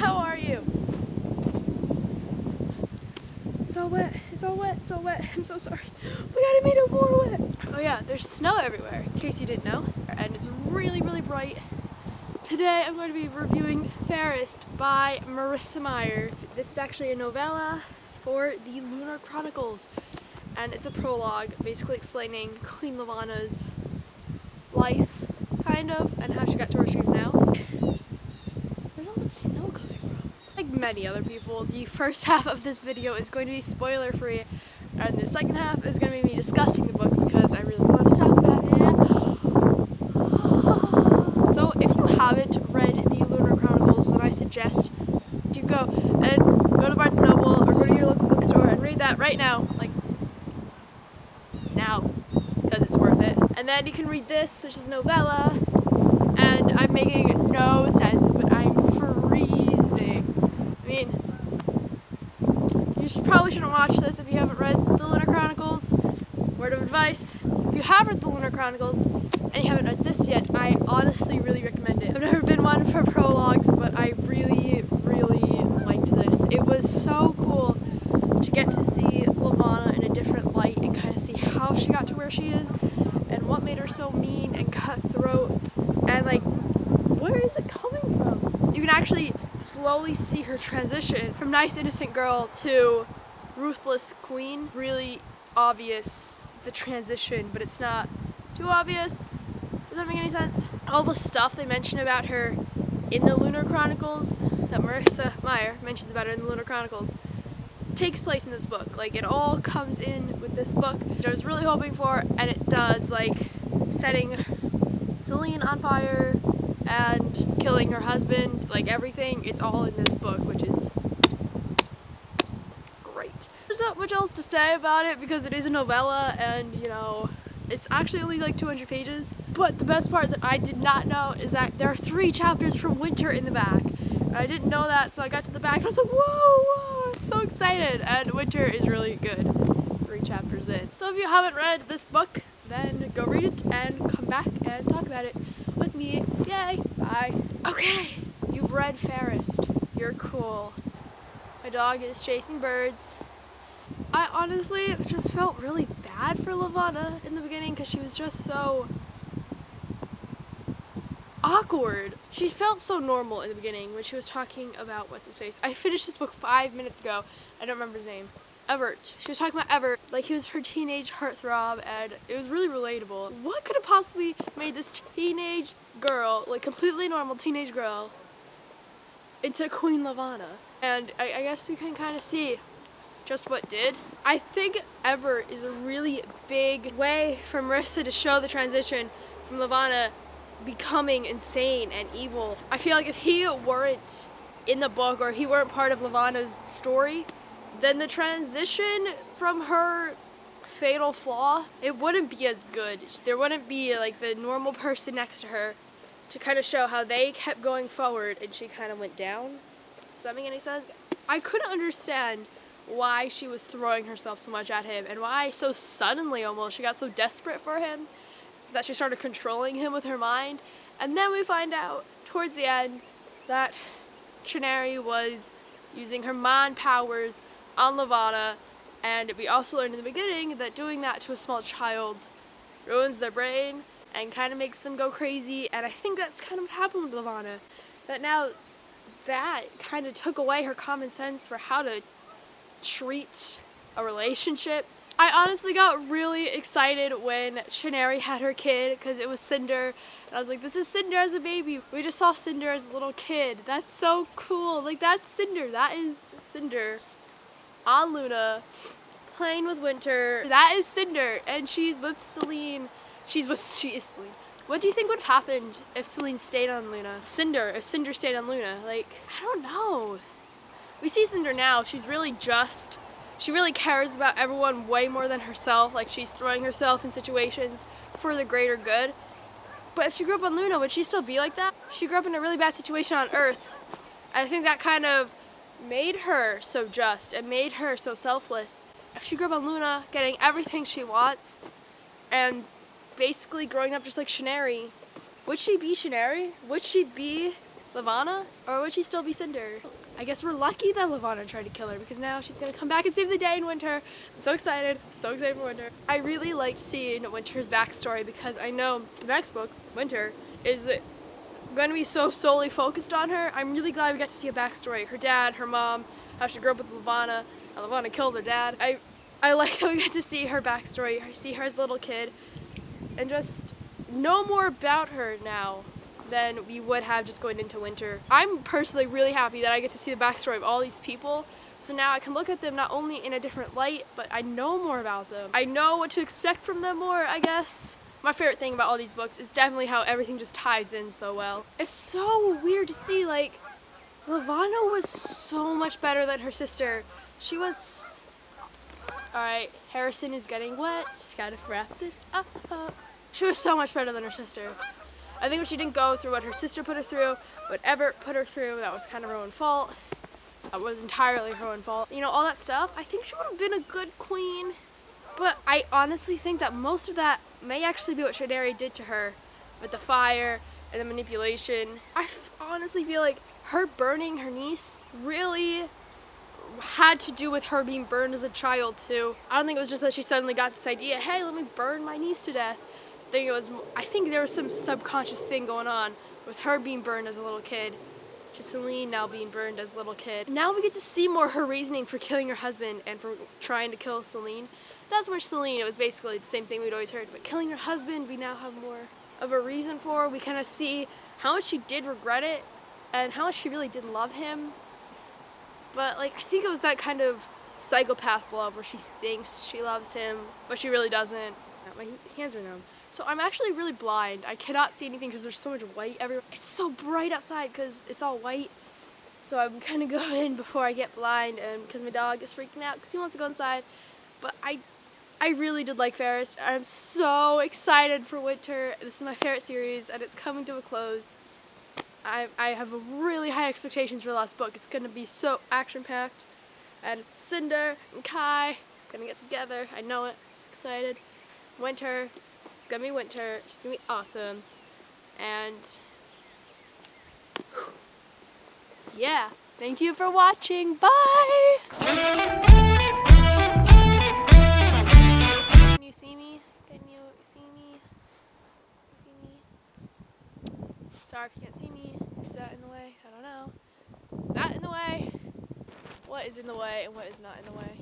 how are you? It's all wet, it's all wet, it's all wet. I'm so sorry. We gotta make it more wet. Oh yeah, there's snow everywhere, in case you didn't know. And it's really, really bright. Today I'm going to be reviewing Fairest by Marissa Meyer. This is actually a novella for the Lunar Chronicles. And it's a prologue, basically explaining Queen Levana's life, kind of, and how she got to where she is now. Where's all the snow coming from? Like many other people, the first half of this video is going to be spoiler free, and the second half is going to be me discussing the book because I really want to talk about it. So if you haven't read the Lunar Chronicles, then I suggest you go to Barnes & Noble or go to your local bookstore and read that right now, like now, because it's worth it. And then you can read this, which is a novella, and I'm making no sense, but I'm freezing. I mean, you probably shouldn't watch this if you haven't read the Lunar Chronicles. Word of advice, if you have read the Lunar Chronicles and you haven't read this yet, I honestly really recommend it. I've never been one for prologues, but I really, really liked this. It was so cool to get to see Levana in a different light and kind of see how she got to where she is and what made her so mean and cutthroat, and like, where is it coming from? You can actually slowly see her transition from nice innocent girl to ruthless queen. Really obvious, the transition, but it's not too obvious. Does that make any sense? All the stuff they mention about her in the Lunar Chronicles, that Marissa Meyer mentions about her in the Lunar Chronicles, takes place in this book. Like, it all comes in with this book, which I was really hoping for, and it does, like setting Celine on fire and killing her husband, like everything, it's all in this book, which is great. There's not much else to say about it because it is a novella, and you know, it's actually only like 200 pages. But the best part that I did not know is that there are 3 chapters from Winter in the back. And I didn't know that, so I got to the back and I was like, whoa, I'm so excited. And Winter is really good. 3 chapters in. So if you haven't read this book, then go read it and come back and talk about it with me. Yay, bye. Okay, you've read Fairest. You're cool. My dog is chasing birds. I honestly just felt really bad for Levana in the beginning because she was just so awkward. She felt so normal in the beginning when she was talking about what's-his-face. I finished this book 5 minutes ago. I don't remember his name. Everett. She was talking about Everett, like he was her teenage heartthrob, and it was really relatable. What could have possibly made this teenage girl, like completely normal teenage girl, into Queen Levana? And I guess you can kind of see just what did. I think Everett is a really big way for Marissa to show the transition from Levana becoming insane and evil. I feel like if he weren't in the book, or he weren't part of Levana's story, then the transition from her fatal flaw, it wouldn't be as good. There wouldn't be like the normal person next to her to kind of show how they kept going forward and she kind of went down. Does that make any sense? I couldn't understand why she was throwing herself so much at him, and why so suddenly almost she got so desperate for him that she started controlling him with her mind. And then we find out towards the end that Chennari was using her mind powers on Levana, and we also learned in the beginning that doing that to a small child ruins their brain and kind of makes them go crazy. And I think that's kind of what happened with Levana, that now that kind of took away her common sense for how to treat a relationship. I honestly got really excited when Chennari had her kid, because it was Cinder, and I was like, this is Cinder as a baby. We just saw Cinder as a little kid. That's so cool. Like, that's Cinder. That is Cinder on Luna, playing with Winter. That is Cinder, and she's with Celine. She is Celine. What do you think would have happened if Celine stayed on Luna? If Cinder stayed on Luna? Like, I don't know. We see Cinder now. She's really just, she really cares about everyone way more than herself. Like, she's throwing herself in situations for the greater good. But if she grew up on Luna, would she still be like that? She grew up in a really bad situation on Earth. I think that kind of made her so just and made her so selfless. If she grew up on Luna, getting everything she wants, and basically growing up just like Chennari, would she be Chennari? Would she be Lavana? Or would she still be Cinder? I guess we're lucky that Lavana tried to kill her because now she's gonna come back and save the day in Winter. I'm so excited for Winter. I really liked seeing Winter's backstory because I know the next book, Winter, is going to be so solely focused on her. I'm really glad we got to see a backstory. Her dad, her mom, how she grew up with Lavana, and Lavana killed her dad. I like how we got to see her backstory, see her as a little kid, and just know more about her now than we would have just going into Winter. I'm personally really happy that I get to see the backstory of all these people, so now I can look at them not only in a different light, but I know more about them. I know what to expect from them more, I guess. My favorite thing about all these books is definitely how everything just ties in so well. It's so weird to see, like, Lavana was so much better than her sister. She was... Alright, Harrison is getting wet. Gotta wrap this up. She was so much better than her sister. I think if she didn't go through what her sister put her through, what Everett put her through, that was kind of her own fault. That was entirely her own fault. You know, all that stuff, I think she would have been a good queen. But I honestly think that most of that may actually be what Shadari did to her with the fire and the manipulation. I honestly feel like her burning her niece really had to do with her being burned as a child too. I don't think it was just that she suddenly got this idea, hey, let me burn my niece to death. I think there was some subconscious thing going on with her being burned as a little kid to Celine now being burned as a little kid. Now we get to see more her reasoning for killing her husband and for trying to kill Celine. Not so much Celine, it was basically the same thing we'd always heard, but killing her husband we now have more of a reason for. We kind of see how much she did regret it and how much she really did love him. But like, I think it was that kind of psychopath love where she thinks she loves him, but she really doesn't. My hands are numb. So I'm actually really blind. I cannot see anything because there's so much white everywhere. It's so bright outside because it's all white. So I'm kind of going before I get blind, and because my dog is freaking out because he wants to go inside. But I really did like Fairest. I'm so excited for Winter. This is my favorite series and it's coming to a close. I have really high expectations for the last book. It's going to be so action-packed. And Cinder and Kai are going to get together. I know it. Excited. Winter. It's going to be Winter. It's going to be awesome. And yeah. Thank you for watching. Bye! Can you see me? Can you see me? See me? Sorry if you can't see me. Is that in the way? I don't know. Is that in the way? What is in the way and what is not in the way?